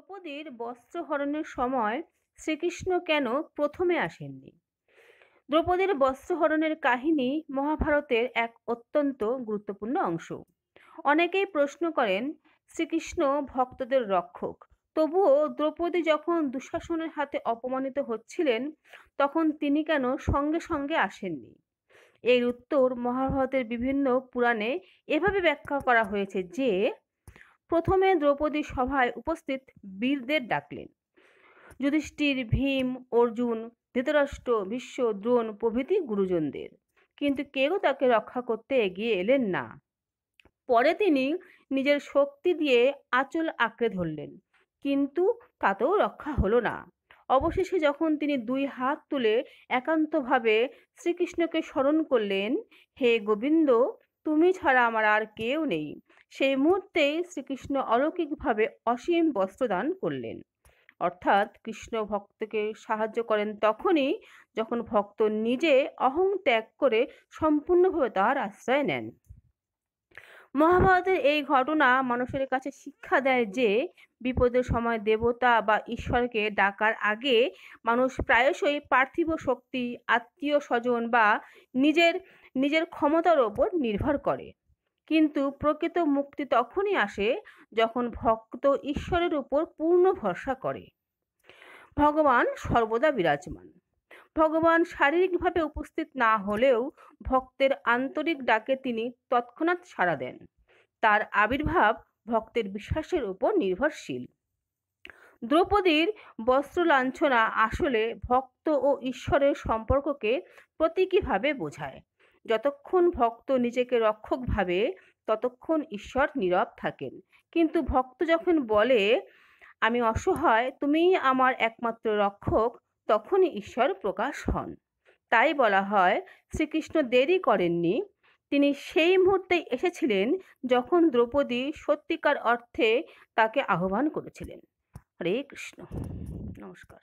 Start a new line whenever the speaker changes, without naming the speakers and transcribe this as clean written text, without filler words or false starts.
দ্রৌপদীর বস্ত্রহরণের সময় শ্রীকৃষ্ণ কেন প্রথমে আসেননি? দ্রৌপদীর বস্ত্রহরণের কাহিনী মহাভারতের এক অত্যন্ত গুরুত্বপূর্ণ অংশ। অনেকেই প্রশ্ন করেন, শ্রীকৃষ্ণ ভক্তদের রক্ষক, তবুও দ্রৌপদী যখন দুঃশাসনের হাতে অপমানিত হচ্ছিলেন, তখন তিনি কেন সঙ্গে সঙ্গে আসেননি? এর উত্তর মহাভারতের বিভিন্ন পুরাণে এভাবে ব্যাখ্যা করা হয়েছে যে, প্রথমে দ্রৌপদী সভায় উপস্থিত বীরদের ডাকলেন, যুধিষ্ঠির, ভীম, অর্জুন, ধৃতরাষ্ট্র, ভীষ্ম, দ্রোণ প্রভৃতি গুরুজনদের, কিন্তু কেউ তাকে রক্ষা করতে এগিয়ে এলেন না। পরে তিনি নিজের শক্তি দিয়ে আঁচল আঁকড়ে ধরলেন, কিন্তু তাতেও রক্ষা হলো না। অবশেষে যখন তিনি দুই হাত তুলে একান্তভাবে শ্রীকৃষ্ণকে স্মরণ করলেন, হে গোবিন্দ, তুমি ছাড়া আমার আর কেউ নেই, সেই মুহূর্তেই শ্রীকৃষ্ণ অলৌকিকভাবে অসীম বস্ত্রদান করলেন। অর্থাৎ কৃষ্ণ ভক্তকে সাহায্য করেন তখনই যখন ভক্ত নিজে অহং ত্যাগ করে সম্পূর্ণভাবে তার আশ্রয় নেন। মহাভারতের এই ঘটনা মানুষের কাছে শিক্ষা দেয় যে, বিপদের সময় দেবতা বা ঈশ্বরকে ডাকার আগে মানুষ প্রায়শই পার্থিব শক্তি, আত্মীয় স্বজন বা নিজের নিজের ক্ষমতার ওপর নির্ভর করে। কিন্তু প্রকৃত মুক্তি তখনই আসে যখন ভক্ত ঈশ্বরের উপর পূর্ণ ভরসা করে। ভগবান সর্বদা বিরাজমান। ভগবান শারীরিকভাবে উপস্থিত না হলেও ভক্তের আন্তরিক ডাকে তিনি তৎক্ষণাৎ সাড়া দেন। তার আবির্ভাব ভক্তের বিশ্বাসের উপর নির্ভরশীল। দ্রৌপদীর বস্ত্র লাঞ্ছনা আসলে ভক্ত ও ঈশ্বরের সম্পর্ককে প্রতীকীভাবে বোঝায়। যতক্ষণ ভক্ত নিজেকে রক্ষক ভাবে, ততক্ষণ ঈশ্বর নীরব থাকেন। কিন্তু ভক্ত যখন বলে, আমি অসহায়, তুমিই আমার একমাত্র রক্ষক, তখনই ঈশ্বর প্রকাশ হন। তাই বলা হয়, শ্রীকৃষ্ণ দেরি করেননি, তিনি সেই মুহূর্তেই এসেছিলেন যখন দ্রৌপদী সত্যিকার অর্থে তাকে আহ্বান করেছিলেন। হরে কৃষ্ণ। নমস্কার।